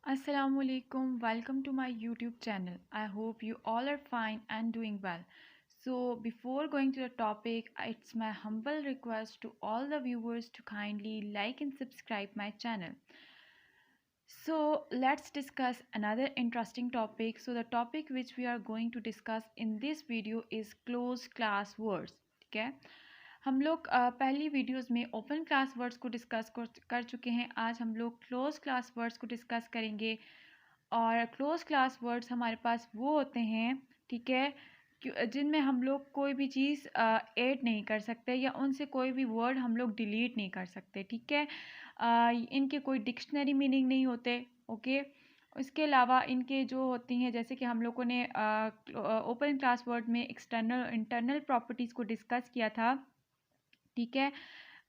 Assalamualaikum. Welcome to my YouTube channel. I hope you all are fine and doing well. So, before going to the topic, it's my humble request to all the viewers to kindly like and subscribe my channel. So, let's discuss another interesting topic. So, the topic which we are going to discuss in this video is closed class words. ठीक है, हम लोग पहली videos में open class words को discuss कर चुके हैं. आज हम लोग क्लोज क्लास वर्ड्स को डिस्कस करेंगे. और क्लोज क्लास वर्ड्स हमारे पास वो होते हैं, ठीक है, जिनमें हम लोग कोई भी चीज़ ऐड नहीं कर सकते या उनसे कोई भी वर्ड हम लोग डिलीट नहीं कर सकते. ठीक है, इनके कोई डिक्शनरी मीनिंग नहीं होते. ओके, इसके अलावा इनके जो होती हैं, जैसे कि हम लोगों ने ओपन क्लास वर्ड में एक्सटर्नल इंटरनल प्रॉपर्टीज़ को डिस्कस किया था. ठीक है,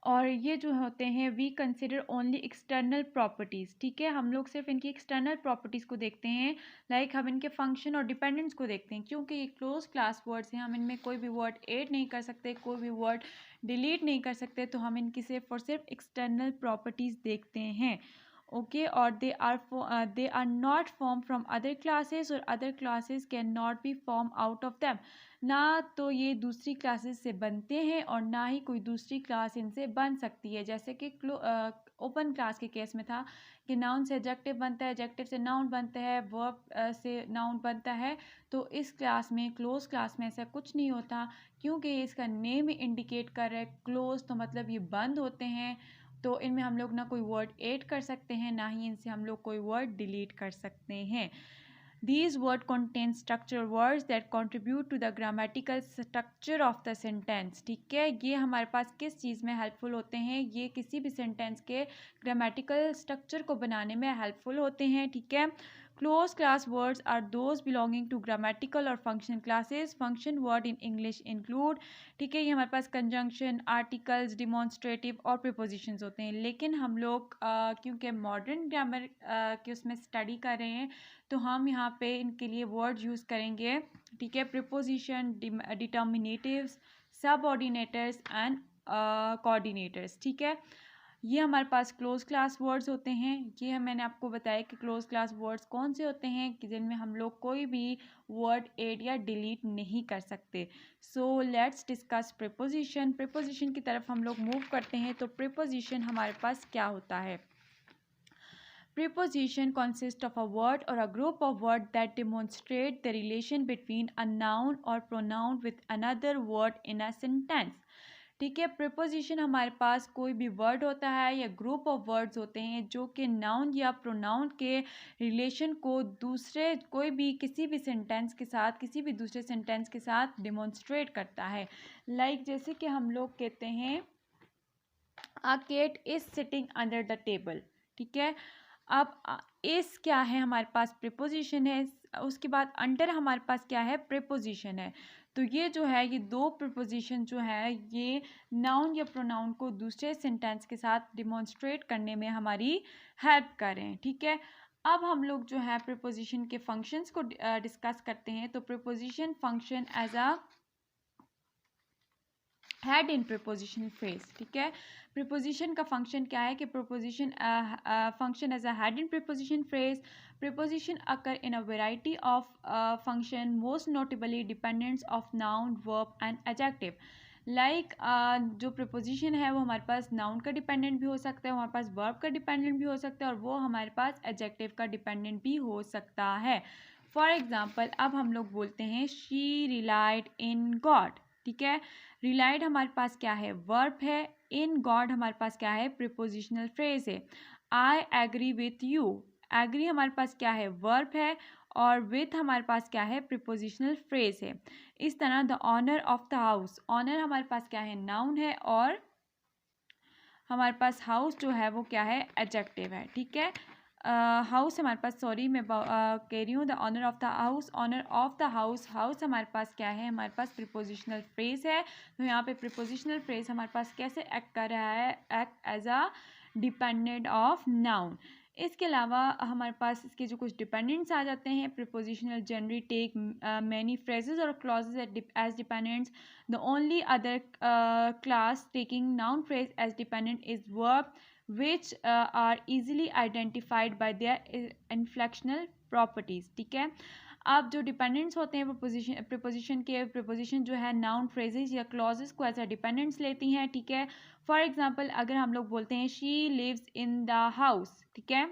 और ये जो होते हैं we consider only external properties. ठीक है, हम लोग सिर्फ इनकी एक्सटर्नल प्रॉपर्टीज़ को देखते हैं. लाइक हम इनके फंक्शन और डिपेंडेंस को देखते हैं, क्योंकि ये क्लोज क्लास वर्ड्स हैं. हम इनमें कोई भी वर्ड ऐड नहीं कर सकते, कोई भी वर्ड डिलीट नहीं कर सकते. तो हम इनकी सिर्फ और सिर्फ एक्सटर्नल प्रॉपर्टीज़ देखते हैं. ओके, और they are not form from other classes और other classes can not be form out of them. ना तो ये दूसरी क्लासेस से बनते हैं और ना ही कोई दूसरी क्लास इनसे बन सकती है. जैसे कि ओपन क्लास के केस में था कि नाउन से एडजेक्टिव बनता है, एडजेक्टिव से नाउन बनता है, वर्ब से नाउन बनता है. तो इस क्लास में, क्लोज क्लास में ऐसा कुछ नहीं होता, क्योंकि इसका नेम इंडिकेट कर रहा है क्लोज, तो मतलब ये बंद होते हैं. तो इनमें हम लोग ना कोई वर्ड ऐड कर सकते हैं, ना ही इनसे हम लोग कोई वर्ड डिलीट कर सकते हैं. These words contain structural words that contribute to the grammatical structure of the sentence. ठीक है, ये हमारे पास किस चीज़ में हेल्पफुल होते हैं? ये किसी भी सेंटेंस के ग्रामेटिकल स्ट्रक्चर को बनाने में हेल्पफुल होते हैं. ठीक है, close class words are those belonging to grammatical और function classes. Function word in English include, ठीक है, ये हमारे पास कंजंक्शन, आर्टिकल्स, डिमॉन्स्ट्रेटिव और प्रीपोजिशंस होते हैं. लेकिन हम लोग क्योंकि मॉडर्न ग्रामर के उसमें स्टडी कर रहे हैं, तो हम यहाँ पे इनके लिए वर्ड यूज़ करेंगे. ठीक है, प्रीपोजिशन, डिटर्मिनेटिव्स, सबऑर्डिनेटर्स एंड कोऑर्डिनेटर्स. ठीक है, ये हमारे पास क्लोज क्लास वर्ड्स होते हैं. ये मैंने आपको बताया कि क्लोज क्लास वर्ड्स कौन से होते हैं कि जिनमें हम लोग कोई भी वर्ड ऐड या डिलीट नहीं कर सकते. So let's discuss preposition. Preposition की तरफ हम लोग मूव करते हैं. तो प्रीपोजिशन हमारे पास क्या होता है? Preposition consists of a word or a group of words that demonstrate the relation between a noun or pronoun with another word in a sentence. ठीक है, प्रीपोजिशन हमारे पास कोई भी वर्ड होता है या ग्रुप ऑफ वर्ड्स होते हैं जो कि नाउन या प्रोनाउन के रिलेशन को दूसरे कोई भी किसी भी सेंटेंस के साथ, किसी भी दूसरे सेंटेंस के साथ डिमॉन्स्ट्रेट करता है. लाइक जैसे कि हम लोग कहते हैं a cat is sitting under the table. ठीक है, अब इस क्या है, हमारे पास प्रीपोजिशन है. उसके बाद अंडर हमारे पास क्या है, प्रीपोजिशन है. तो ये जो है, ये दो प्रीपोजिशन जो है, ये नाउन या प्रोनाउन को दूसरे सेंटेंस के साथ डिमॉन्स्ट्रेट करने में हमारी हेल्प कर रहे हैं. ठीक है, अब हम लोग जो है प्रीपोजिशन के फंक्शंस को डिस्कस करते हैं. तो preposition function as a head in preposition phrase. ठीक है, प्रीपोजिशन का फंक्शन क्या है कि preposition function as a head in preposition phrase. Preposition occur in a variety of function, most notably dependents of noun, verb and adjective. Like जो preposition है वो हमारे पास नाउन का डिपेंडेंट भी हो सकता है, हमारे पास वर्ब का डिपेंडेंट भी हो सकता है, और वो हमारे पास एडजेक्टिव का डिपेंडेंट भी हो सकता है. फॉर एग्जाम्पल, अब हम लोग बोलते हैं शी रिलाइड इन गॉड. ठीक है, रिलाइड हमारे पास क्या है, वर्ब है. इन गॉड हमारे पास क्या है, प्रीपोजिशनल फ्रेज है. I agree with you, agree हमारे पास क्या है, वर्ब है, और विथ हमारे पास क्या है, प्रीपोजिशनल फ्रेज है. इस तरह the honour of the house, honour हमारे पास क्या है, नाउन है, और हमारे पास हाउस जो है वो क्या है, एडजेक्टिव है. ठीक है, हाउस हमारे पास, सॉरी मैं कह रही हूँ, the honour of the house, honour of the house, house हमारे पास क्या है, हमारे पास प्रीपोजिशनल फ्रेज है. तो यहाँ पे प्रीपोजिशनल फ्रेज हमारे पास कैसे एक्ट कर रहा है, act as a dependent of noun. इसके अलावा हमारे पास इसके जो कुछ डिपेंडेंट्स आ जाते हैं, prepositional generally take many phrases और clauses as dependents. The only other class taking noun phrase as dependent is verb which are easily identified by their inflectional properties. ठीक है, अब जो डिपेंडेंट्स होते हैं वो प्रीपोजिशन जो है नाउन फ्रेजेस या क्लॉजेस को एज अ डिपेंडेंट्स लेती हैं. ठीक है, फॉर एग्जांपल अगर हम लोग बोलते हैं she lives in the house. ठीक है,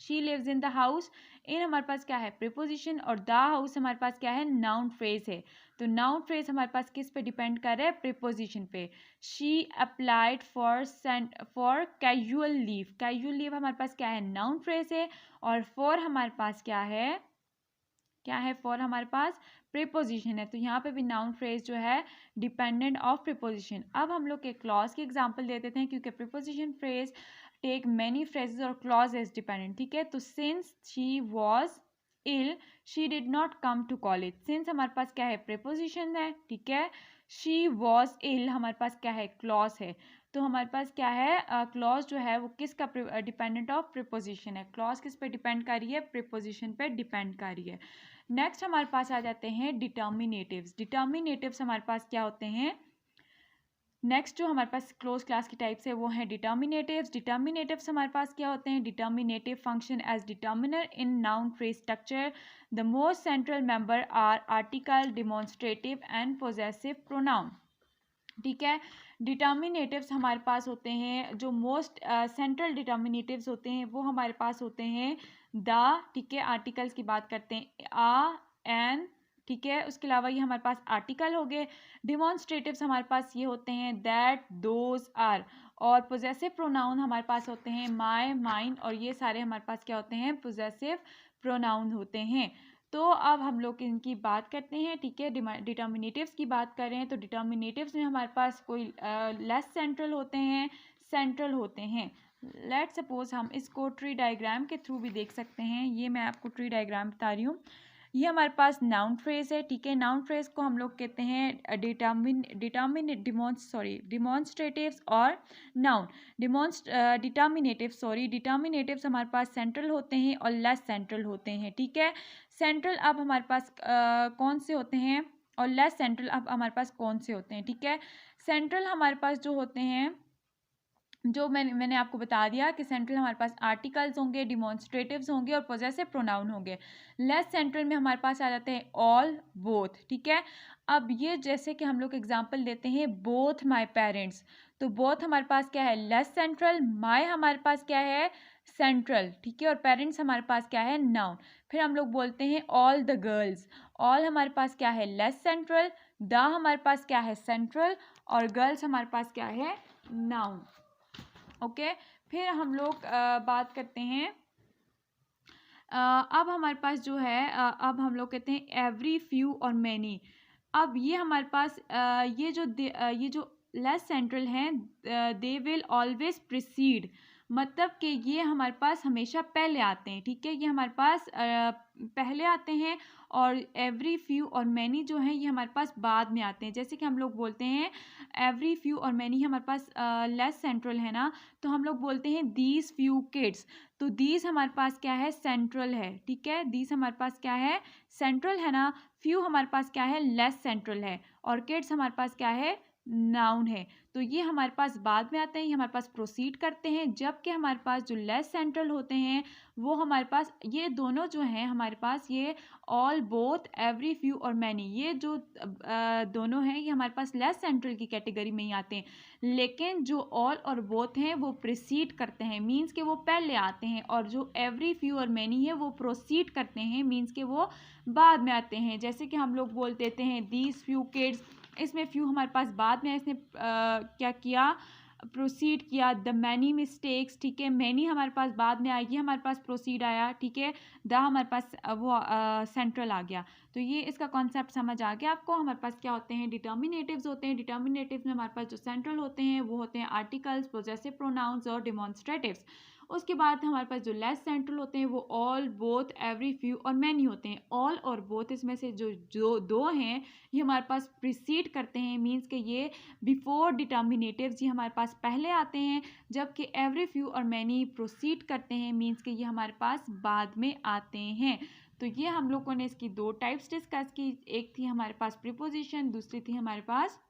she lives in the house, इन हमारे पास क्या है प्रीपोजिशन, और द हाउस हमारे पास क्या है नाउन फ्रेज है. तो नाउन फ्रेज हमारे पास किस पे डिपेंड कर रहा है, प्रीपोजिशन पे. She applied for casual leave. Casual leave हमारे पास क्या है नाउन फ्रेज है, और फॉर हमारे पास क्या है फॉर हमारे पास प्रीपोजिशन है. तो यहाँ पे भी नाउन फ्रेज जो है डिपेंडेंट ऑफ प्रीपोजिशन. अब हम लोग एक क्लॉज की एग्जांपल दे देते हैं, क्योंकि preposition phrase take many phrases और क्लॉज एज डिपेंडेंट. ठीक है, तो since she was ill she did not come to college. Since हमारे पास क्या है प्रीपोजिशन है. ठीक है, शी वॉज इल हमारे पास क्या है क्लॉज है. तो हमारे पास क्या है क्लॉज जो है वो किसका डिपेंडेंट ऑफ प्रीपोजिशन है. क्लॉज किस पे डिपेंड कर रही है, प्रीपोजिशन पे डिपेंड कर रही है. नेक्स्ट हमारे पास आ जाते हैं डिटर्मिनेटिव्स. डिटर्मिनेटिव्स हमारे पास क्या होते हैं, नेक्स्ट जो हमारे पास क्लोज क्लास की टाइप से वो है डिटर्मिनेटिव्स. डिटर्मिनेटिव्स हमारे पास क्या होते हैं, determinative function as determiner in noun phrase structure. The most central member are article, demonstrative and possessive pronoun. ठीक है, डिटर्मिनेटिव्स हमारे पास होते हैं, जो मोस्ट सेंट्रल डिटर्मिनेटिव्स होते हैं वो हमारे पास होते हैं द. ठीक है, आर्टिकल्स की बात करते हैं आ, एन. ठीक है, उसके अलावा ये हमारे पास आर्टिकल हो गए. डिमॉन्स्ट्रेटिव्स हमारे पास ये होते हैं दैट, दोज, आर. और पोजेसिव प्रोनाउन हमारे पास होते हैं माई, माइन, और ये सारे हमारे पास क्या होते हैं पोजेसिव प्रोनाउन होते हैं. तो अब हम लोग इनकी बात करते हैं. ठीक है, डिटर्मिनेटिव्स की बात कर रहे हैं, तो डिटर्मिनेटिव्स में हमारे पास कोई लेस सेंट्रल होते हैं, सेंट्रल होते हैं. लेट सपोज हम इसको ट्री डायग्राम के थ्रू भी देख सकते हैं. ये मैं आपको ट्री डायग्राम बता रही हूँ. ये हमारे पास नाउन फ्रेज है. ठीक है, नाउन फ्रेज को हम लोग कहते हैं डिमॉन्स्ट्रेटिव्स और नाउन. डिटर्मिनेटिव्स हमारे पास सेंट्रल होते हैं और लेस सेंट्रल होते हैं. ठीक है, सेंट्रल अब हमारे पास कौन से होते हैं और लेस सेंट्रल अब हमारे पास कौन से होते हैं. ठीक है, सेंट्रल हमारे पास जो होते हैं, जो मैंने आपको बता दिया कि सेंट्रल हमारे पास आर्टिकल्स होंगे, डिमॉन्स्ट्रेटिव्स होंगे और पोजेसिव प्रोनाउन होंगे. लेस सेंट्रल में हमारे पास आ जाते हैं ऑल, बोथ. ठीक है, अब ये जैसे कि हम लोग एग्जांपल देते हैं बोथ माय पेरेंट्स, तो बोथ हमारे पास क्या है लेस सेंट्रल, माय हमारे पास क्या है सेंट्रल. ठीक है, और पेरेंट्स हमारे पास क्या है नाउन. फिर हम लोग बोलते हैं ऑल द गर्ल्स, ऑल हमारे पास क्या है लेस सेंट्रल, द हमारे पास क्या है सेंट्रल, और गर्ल्स हमारे पास क्या है नाउन. ओके, फिर हम लोग बात करते हैं. अब हमारे पास जो है अब हम लोग कहते हैं एवरी, फ्यू और मैनी. अब ये हमारे पास ये जो लेस सेंट्रल हैं दे विल ऑलवेज प्रिसीड, मतलब कि ये हमारे पास हमेशा पहले आते हैं. ठीक है, ये हमारे पास पहले आते हैं, और एवरी, फ्यू और मैनी जो हैं ये हमारे पास बाद में आते हैं. जैसे कि हम लोग बोलते हैं एवरी, फ्यू और मैनी हमारे पास लेस सेंट्रल है ना, तो हम लोग बोलते हैं दीज फ्यू किड्स. तो दीज हमारे पास क्या है सेंट्रल है. ठीक है, दीज हमारे पास क्या है सेंट्रल है ना. फ्यू हमारे पास क्या है लेस सेंट्रल है, और किड्स हमारे पास क्या है नाउन है. तो ये हमारे पास बाद में आते हैं, ये हमारे पास प्रोसीड करते हैं. जबकि हमारे पास जो लेस सेंट्रल होते हैं वो हमारे पास ये दोनों जो हैं हमारे पास ये ऑल, बोथ, एवरी, फ्यू और मैनी, ये जो दोनों हैं ये हमारे पास लेस सेंट्रल की कैटेगरी में ही आते हैं. लेकिन जो ऑल और बोथ हैं वो प्रोसीड करते हैं, मीन्स के वो पहले आते हैं, और जो एवरी, फ्यू और मैनी है वो प्रोसीड करते हैं, मीन्स के वो बाद में आते हैं. जैसे कि हम लोग बोल देते हैं दीज फ्यू किड्स, इसमें फ्यू हमारे पास बाद में इसने क्या किया प्रोसीड किया. The many mistakes. ठीक है, मैनी हमारे पास बाद में आएगी, हमारे पास प्रोसीड आया. ठीक है, द हमारे पास वो सेंट्रल आ गया. तो ये इसका कॉन्सेप्ट समझ आ गया आपको. हमारे पास क्या होते हैं डिटर्मिनेटिव्स होते हैं. डिटर्मिनेटिव्स में हमारे पास जो सेंट्रल होते हैं वो होते हैं आर्टिकल्स, पोजेसिव प्रोनाउंस और डिमॉन्स्ट्रेटिव्स. उसके बाद हमारे पास जो लेस सेंट्रल होते हैं वो ऑल, बोथ, एवरी, फ्यू और मैनी होते हैं। ऑल और बोथ इसमें से जो जो दो हैं ये हमारे पास प्रिसीड करते हैं, मीन्स कि ये बिफोर डिटर्मिनेटिव्स, ये हमारे पास पहले आते हैं, जबकि एवरी, फ्यू और मैनी प्रोसीड करते हैं, मीन्स कि ये हमारे पास बाद में आते हैं। तो ये हम लोगों ने इसकी दो टाइप्स डिस्कस की, एक थी हमारे पास प्रीपोजिशन, दूसरी थी हमारे पास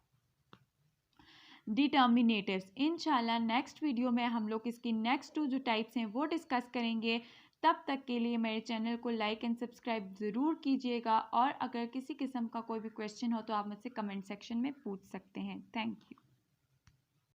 डिटर्मिनेटिव्स। इंशाल्लाह नेक्स्ट वीडियो में हम लोग इसकी नेक्स्ट टू जो टाइप्स हैं वो डिस्कस करेंगे। तब तक के लिए मेरे चैनल को लाइक एंड सब्सक्राइब ज़रूर कीजिएगा, और अगर किसी किस्म का कोई भी क्वेश्चन हो तो आप मुझसे कमेंट सेक्शन में पूछ सकते हैं। Thank you.